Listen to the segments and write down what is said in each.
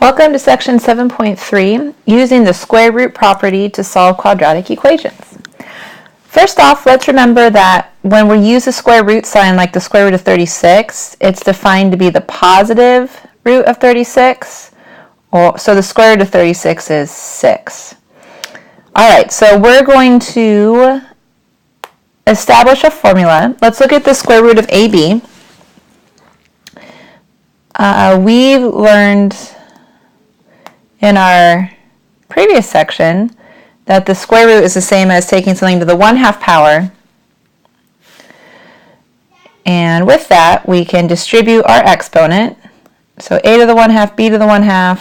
Welcome to section 7.3, using the square root property to solve quadratic equations. First off, let's remember that when we use a square root sign like the square root of 36, it's defined to be the positive root of 36, so the square root of 36 is 6. Alright, so we're going to establish a formula. Let's look at the square root of AB. We learned in our previous section that the square root is the same as taking something to the 1/2 power. And with that, we can distribute our exponent. So a to the 1/2, b to the 1/2.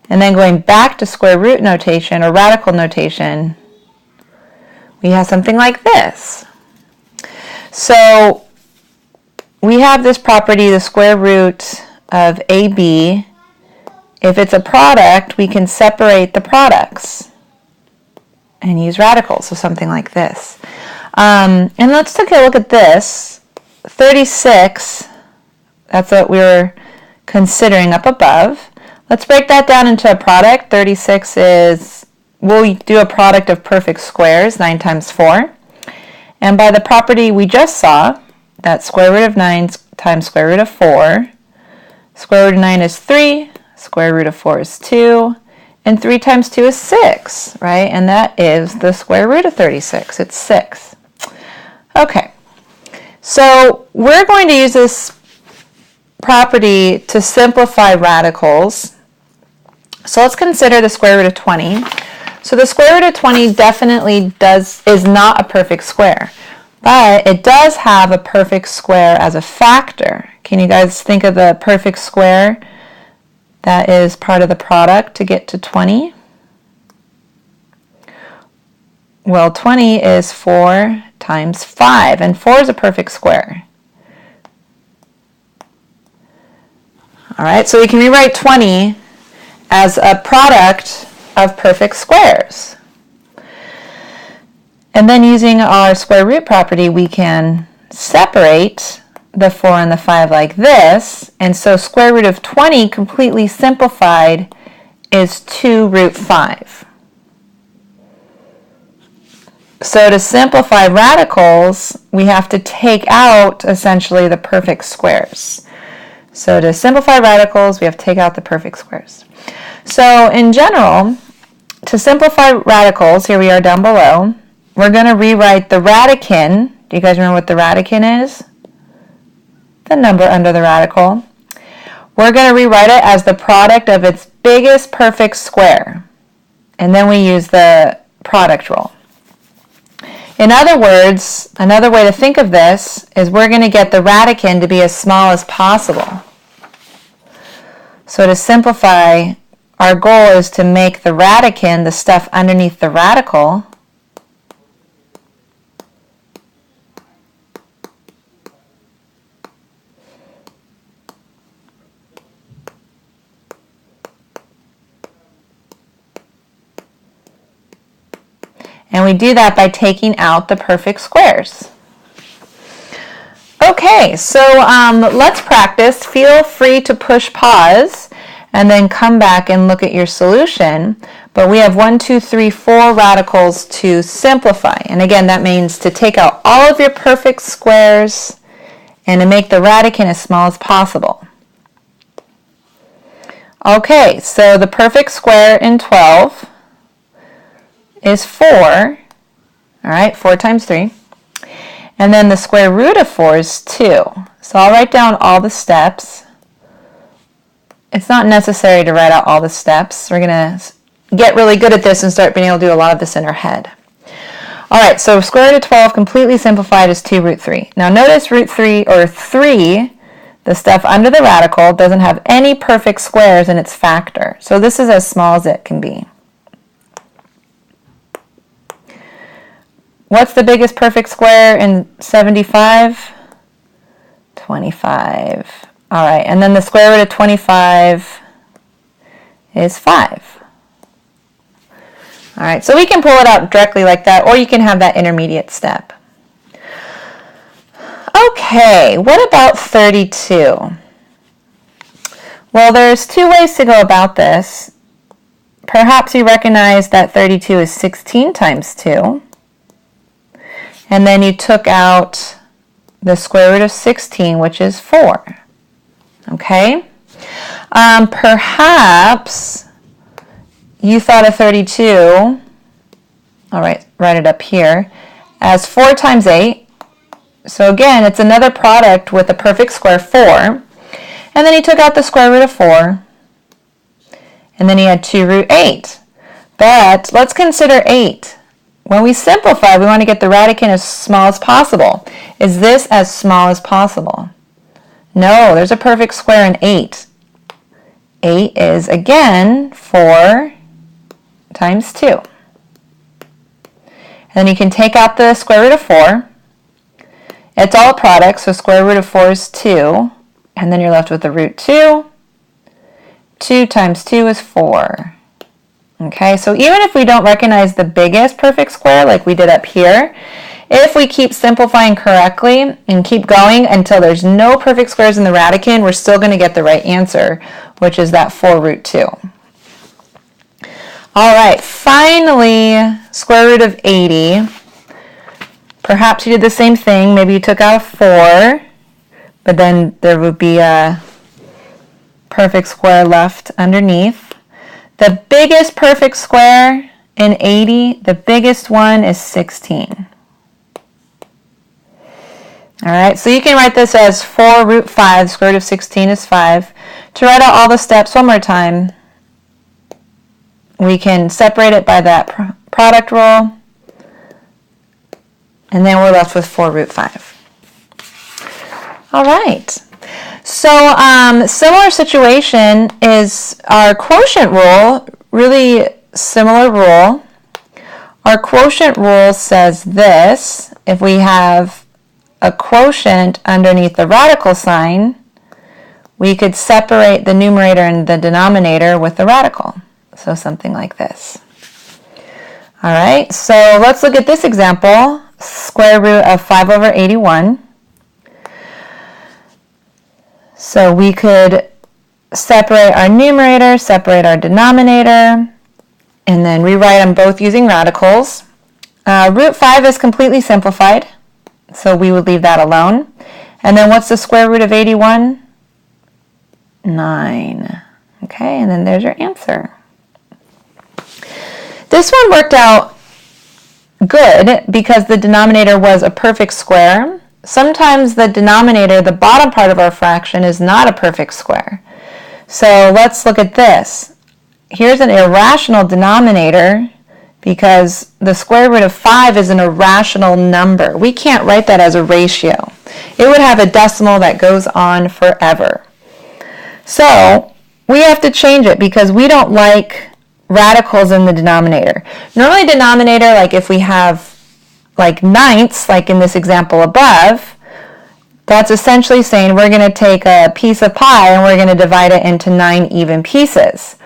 And then going back to square root notation or radical notation, we have something like this. So we have this property, the square root of AB. If it's a product, we can separate the products and use radicals, so something like this. And let's take a look at this. 36, that's what we were considering up above. Let's break that down into a product. 36 is, we'll do a product of perfect squares, 9 times 4. And by the property we just saw, that square root of 9 times square root of 4, square root of 9 is 3, square root of 4 is 2, and 3 times 2 is 6, right? And that is the square root of 36. It's 6. Okay, so we're going to use this property to simplify radicals. So let's consider the square root of 20. So the square root of 20 definitely is not a perfect square, but it does have a perfect square as a factor. Can you guys think of the perfect square that is part of the product to get to 20? Well, 20 is 4 times 5, and 4 is a perfect square. All right, so we can rewrite 20 as a product of perfect squares. And then using our square root property, we can separate the 4 and the 5 like this, and so square root of 20 completely simplified is 2 root 5. So to simplify radicals, we have to take out essentially the perfect squares. So to simplify radicals, we have to take out the perfect squares. So in general, to simplify radicals, here we are down below, we're going to rewrite the radicand. Do you guys remember what the radicand is? The number under the radical. We're going to rewrite it as the product of its biggest perfect square. And then we use the product rule. In other words, another way to think of this is we're going to get the radicand to be as small as possible. So to simplify, our goal is to make the radicand, the stuff underneath the radical, and we do that by taking out the perfect squares. Okay, so let's practice. Feel free to push pause and then come back and look at your solution. But we have 1, 2, 3, 4 radicals to simplify. And again, that means to take out all of your perfect squares and to make the radicand as small as possible. Okay, so the perfect square in 12 is 4, all right, 4 times 3. And then the square root of 4 is 2. So I'll write down all the steps. It's not necessary to write out all the steps. We're going to get really good at this and start being able to do a lot of this in our head. All right, so square root of 12 completely simplified is 2 root 3. Now notice root 3, or 3, the stuff under the radical, doesn't have any perfect squares in its factor. So this is as small as it can be. What's the biggest perfect square in 75? 25. All right, and then the square root of 25 is 5. All right, so we can pull it out directly like that, or you can have that intermediate step. Okay, what about 32? Well, there's two ways to go about this. Perhaps you recognize that 32 is 16 times 2. And then you took out the square root of 16, which is 4. Okay? Perhaps you thought of 32, all right, write it up here, as 4 times 8. So again, it's another product with a perfect square, 4. And then you took out the square root of 4. And then you had 2 root 8. But let's consider 8. When we simplify, we want to get the radicand as small as possible. Is this as small as possible? No, there's a perfect square in 8. 8 is, again, 4 times 2. And then you can take out the square root of 4. It's all a product, so square root of 4 is 2. And then you're left with the root 2. 2 times 2 is 4. Okay, so even if we don't recognize the biggest perfect square like we did up here, if we keep simplifying correctly and keep going until there's no perfect squares in the radicand, we're still going to get the right answer, which is that 4 root 2. All right, finally, square root of 80. Perhaps you did the same thing. Maybe you took out a 4, but then there would be a perfect square left underneath. The biggest perfect square in 80, the biggest one is 16. All right, so you can write this as 4 root 5, square root of 16 is 5. To write out all the steps one more time, we can separate it by that product rule, and then we're left with 4 root 5. All right. So similar situation is our quotient rule, really similar rule. Our quotient rule says this: if we have a quotient underneath the radical sign, we could separate the numerator and the denominator with the radical. So something like this. All right, so let's look at this example, square root of 5 over 81. So we could separate our numerator, separate our denominator, and then rewrite them both using radicals. Root 5 is completely simplified, so we would leave that alone. And then what's the square root of 81? 9. Okay, and then there's your answer. This one worked out good because the denominator was a perfect square. Sometimes the denominator, the bottom part of our fraction, is not a perfect square. So let's look at this. Here's an irrational denominator because the square root of 5 is an irrational number. We can't write that as a ratio. It would have a decimal that goes on forever. So we have to change it because we don't like radicals in the denominator. Normally denominator, like if we have like ninths, like in this example above, that's essentially saying we're going to take a piece of pie and we're going to divide it into 9 even pieces.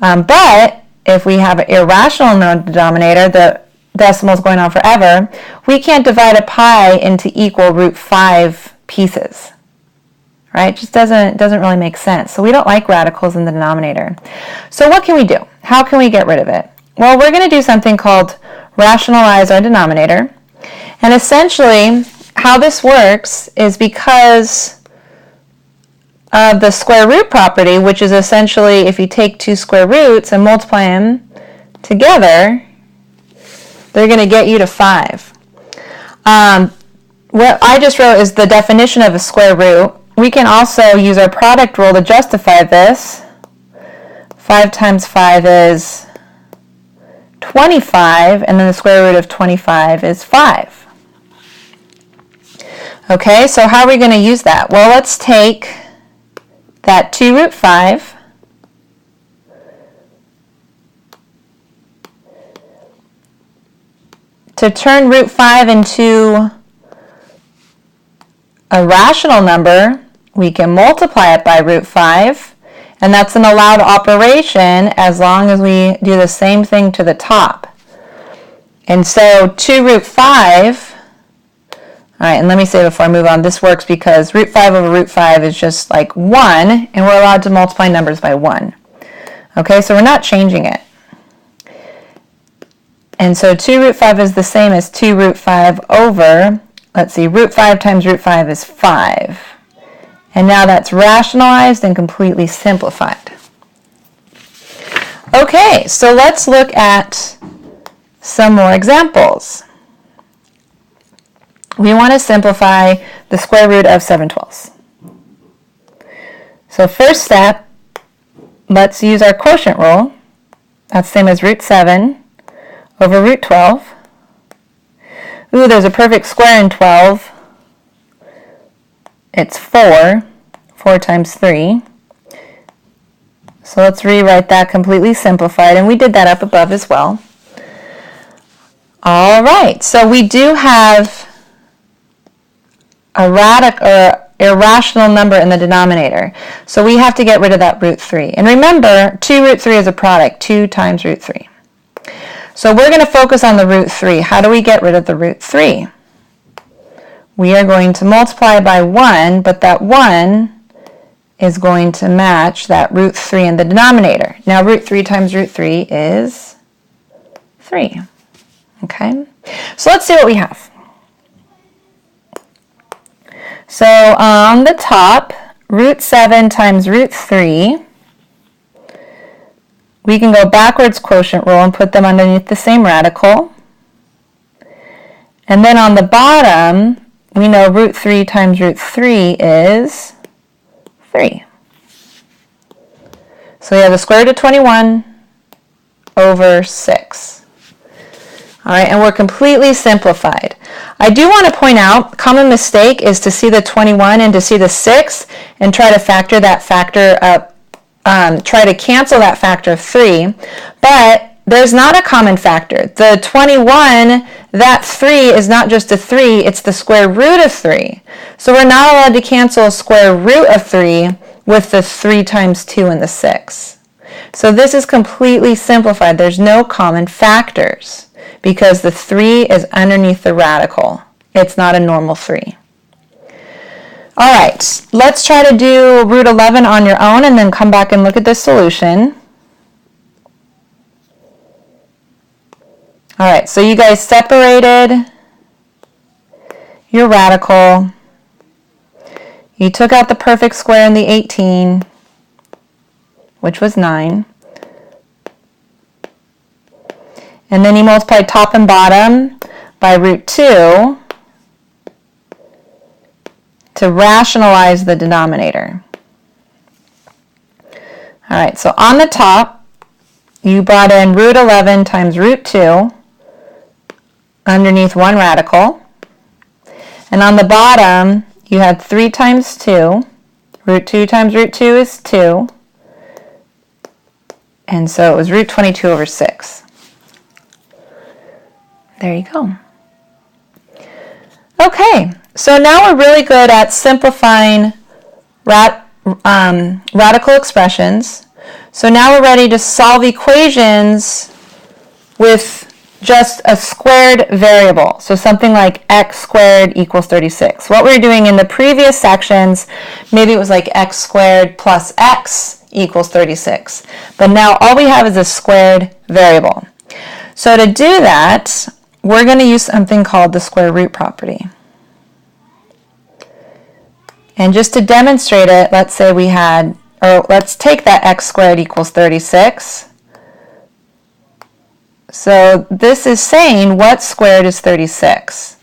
But if we have an irrational denominator, the decimal is going on forever, we can't divide a pie into equal root 5 pieces. Right? It just doesn't really make sense. So we don't like radicals in the denominator. So what can we do? How can we get rid of it? Well, we're going to do something called rationalize our denominator. And essentially, how this works is because of the square root property, which is essentially if you take 2 square roots and multiply them together, they're going to get you to 5. What I just wrote is the definition of a square root. We can also use our product rule to justify this. 5 times 5 is 25, and then the square root of 25 is 5. Okay, so how are we going to use that? Well, let's take that 2 root 5, to turn root 5 into a rational number, we can multiply it by root 5, and that's an allowed operation as long as we do the same thing to the top. And so 2 root 5, All right, and let me say before I move on, this works because root 5 over root 5 is just like 1, and we're allowed to multiply numbers by 1. Okay, so we're not changing it. And so 2 root 5 is the same as 2 root 5 over, let's see, root 5 times root 5 is 5. And now that's rationalized and completely simplified. Okay, so let's look at some more examples. We want to simplify the square root of 7/12. So first step, let's use our quotient rule. That's the same as root 7 over root 12. Ooh, there's a perfect square in 12. It's 4. 4 times 3. So let's rewrite that completely simplified, and we did that up above as well. All right, so we do have a radical or irrational number in the denominator. So we have to get rid of that root 3. And remember, 2 root 3 is a product, 2 times root 3. So we're going to focus on the root 3. How do we get rid of the root 3? We are going to multiply by 1, but that 1 is going to match that root 3 in the denominator. Now root 3 times root 3 is 3. Okay, so let's see what we have. So on the top, root 7 times root 3, we can go backwards quotient rule and put them underneath the same radical. And then on the bottom, we know root 3 times root 3 is 3. So we have the square root of 21 over 6. All right, and we're completely simplified. I do want to point out, common mistake is to see the 21 and to see the 6 and try to factor that factor up, try to cancel that factor of 3, but there's not a common factor. The 21, that 3 is not just a 3, it's the square root of 3. So we're not allowed to cancel a square root of 3 with the 3 times 2 and the 6. So this is completely simplified. There's no common factors, because the 3 is underneath the radical. It's not a normal 3. All right, let's try to do root 11 on your own and then come back and look at this solution. All right, so you guys separated your radical. You took out the perfect square in the 18, which was 9. And then you multiplied top and bottom by root 2 to rationalize the denominator. All right, so on the top, you brought in root 11 times root 2 underneath one radical. And on the bottom, you had 3 times 2. Root 2 times root 2 is 2. And so it was root 22 over 6. There you go. Okay, so now we're really good at simplifying radical expressions. So now we're ready to solve equations with just a squared variable. So something like x squared equals 36. What we were doing in the previous sections, maybe it was like x squared plus x equals 36. But now all we have is a squared variable. So to do that, we're going to use something called the square root property. And just to demonstrate it, let's say we had, or let's take that x squared equals 36. So this is saying what squared is 36?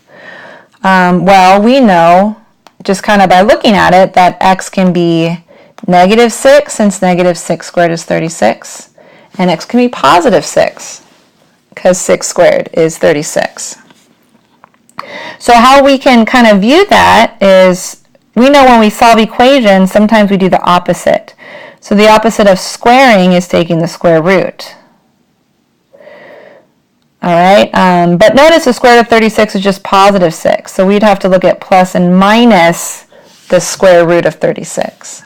Well, we know, just kind of by looking at it, that x can be negative 6, since negative 6 squared is 36, and x can be positive 6. Because 6 squared is 36. So how we can kind of view that is, we know when we solve equations, sometimes we do the opposite. So the opposite of squaring is taking the square root. All right, but notice the square root of 36 is just positive 6. So we'd have to look at plus and minus the square root of 36.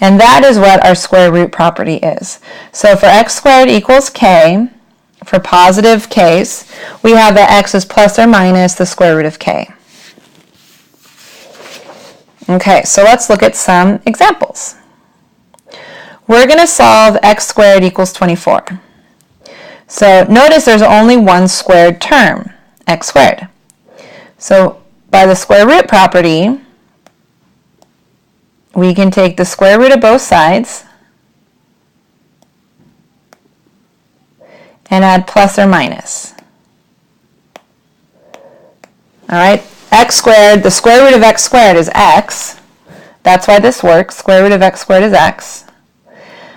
And that is what our square root property is. So for x squared equals k, for positive case, we have that x is plus or minus the square root of k. Okay, so let's look at some examples. We're going to solve x squared equals 24. So notice there's only one squared term, x squared. So by the square root property, we can take the square root of both sides and add plus or minus. All right, x squared, the square root of x squared is x. That's why this works. Square root of x squared is x.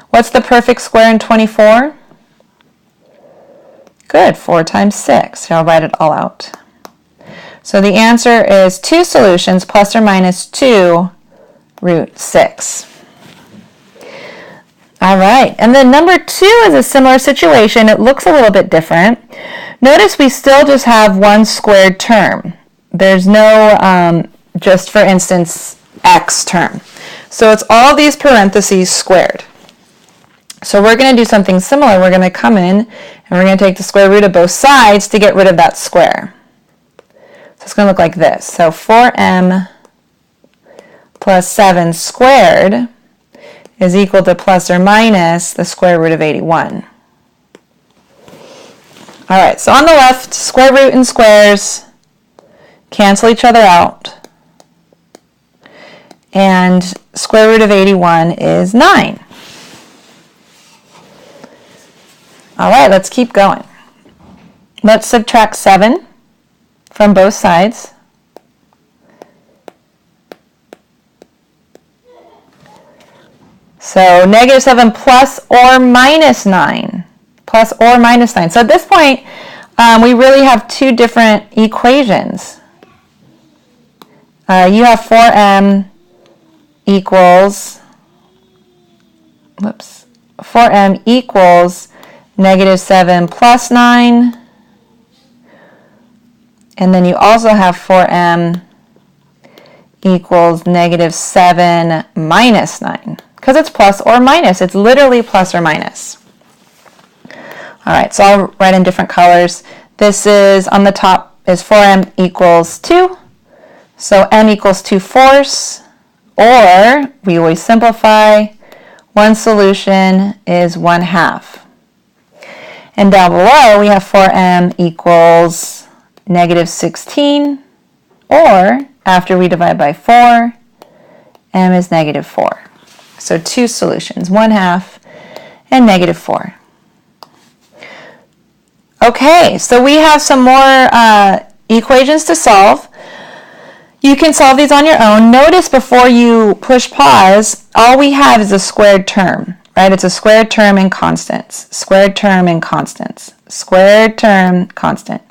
What's the perfect square in 24? Good, 4 times 6. I'll write it all out. So the answer is 2 solutions plus or minus 2 root 6. All right, and then number 2 is a similar situation. It looks a little bit different. Notice we still just have one squared term. There's no, just for instance, x term. So it's all these parentheses squared. So we're going to do something similar. We're going to come in and we're going to take the square root of both sides to get rid of that square. So it's going to look like this. So 4m plus 7 squared is equal to plus or minus the square root of 81. All right, so on the left, square root and squares cancel each other out. And square root of 81 is 9. All right, let's keep going. Let's subtract 7 from both sides. So negative 7 plus or minus 9. Plus or minus 9. So at this point, we really have two different equations. You have 4m equals, 4m equals negative 7 plus 9, and then you also have 4m equals negative 7 minus 9, because it's plus or minus. It's literally plus or minus. All right, so I'll write in different colors. This is, on the top is 4m equals 2, so m equals 2/4, or we always simplify. One solution is 1/2. And down below, we have 4m equals negative 16, or after we divide by 4, m is negative 4. So two solutions, 1/2 and negative 4. Okay, so we have some more equations to solve. You can solve these on your own. Notice before you push pause, all we have is a squared term. Right? It's a squared term in constants. Squared term in constants. Squared term, constant.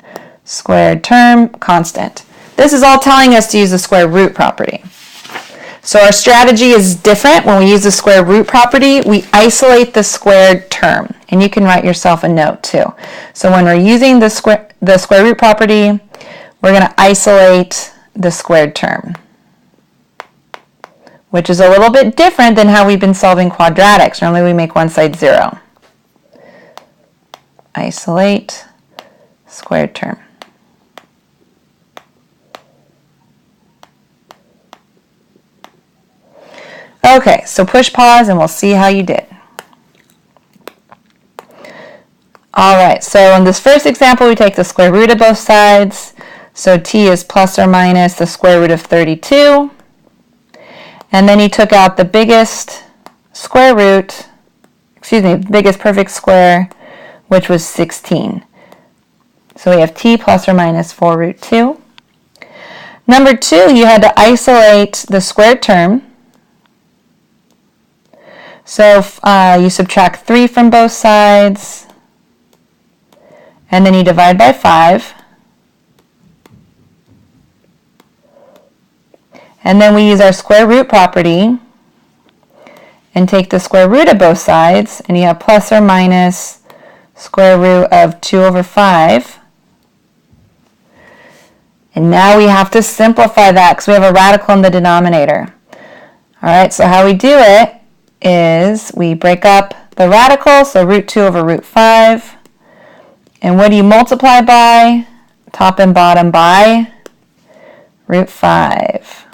Squared term, constant. This is all telling us to use the square root property. So our strategy is different. When we use the square root property, we isolate the squared term. And you can write yourself a note too. So when we're using the square root property, we're going to isolate the squared term, which is a little bit different than how we've been solving quadratics. Normally we make one side 0. Isolate squared term. Okay, so push pause and we'll see how you did. All right, so in this first example, we take the square root of both sides. So t is plus or minus the square root of 32. And then he took out the biggest square root, biggest perfect square, which was 16. So we have t plus or minus 4 root 2. Number 2, you had to isolate the squared term. So you subtract 3 from both sides, and then you divide by 5. And then we use our square root property and take the square root of both sides, and you have plus or minus square root of 2/5. And now we have to simplify that because we have a radical in the denominator. All right, so how we do it is we break up the radical, so root 2/5. And what do you multiply by? Top and bottom by root 5.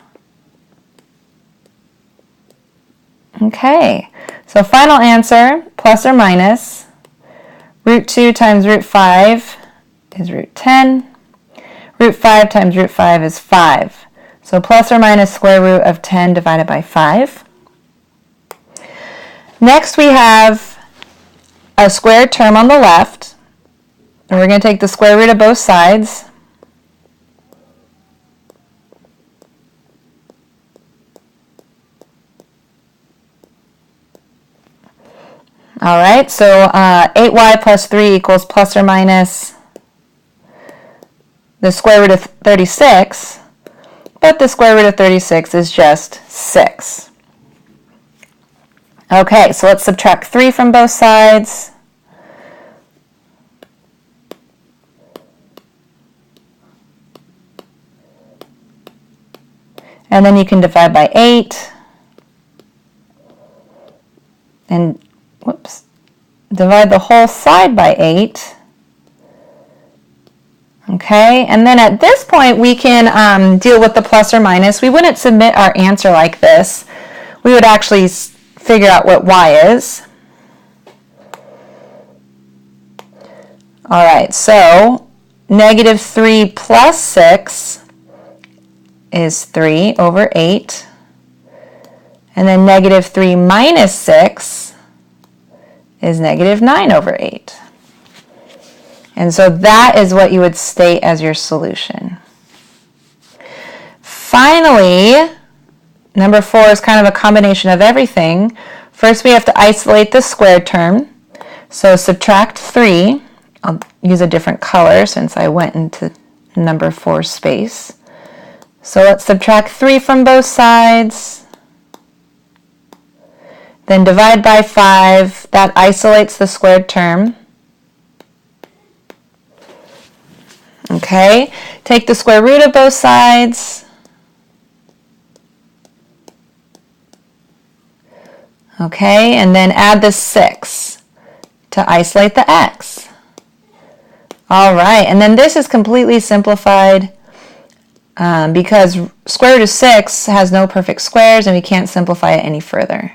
Okay, so final answer, plus or minus, root 2 times root 5 is root 10. Root 5 times root 5 is 5. So plus or minus square root of 10 divided by 5. Next we have a squared term on the left. And we're going to take the square root of both sides. All right, so 8y plus 3 equals plus or minus the square root of 36, but the square root of 36 is just 6. Okay, so let's subtract 3 from both sides. And then you can divide by 8. And, whoops, divide the whole side by 8. Okay, and then at this point we can deal with the plus or minus. We wouldn't submit our answer like this. We would actually figure out what y is. All right, so negative 3 plus 6 is 3 over 8. And then negative 3 minus 6 is negative 9 over 8. And so that is what you would state as your solution. Finally, number 4 is kind of a combination of everything. First, we have to isolate the squared term. So subtract 3. I'll use a different color since I went into number 4 space. So let's subtract 3 from both sides. Then divide by 5. That isolates the squared term. Okay, take the square root of both sides. Okay, and then add the 6 to isolate the x. All right, and then this is completely simplified because square root of 6 has no perfect squares and we can't simplify it any further.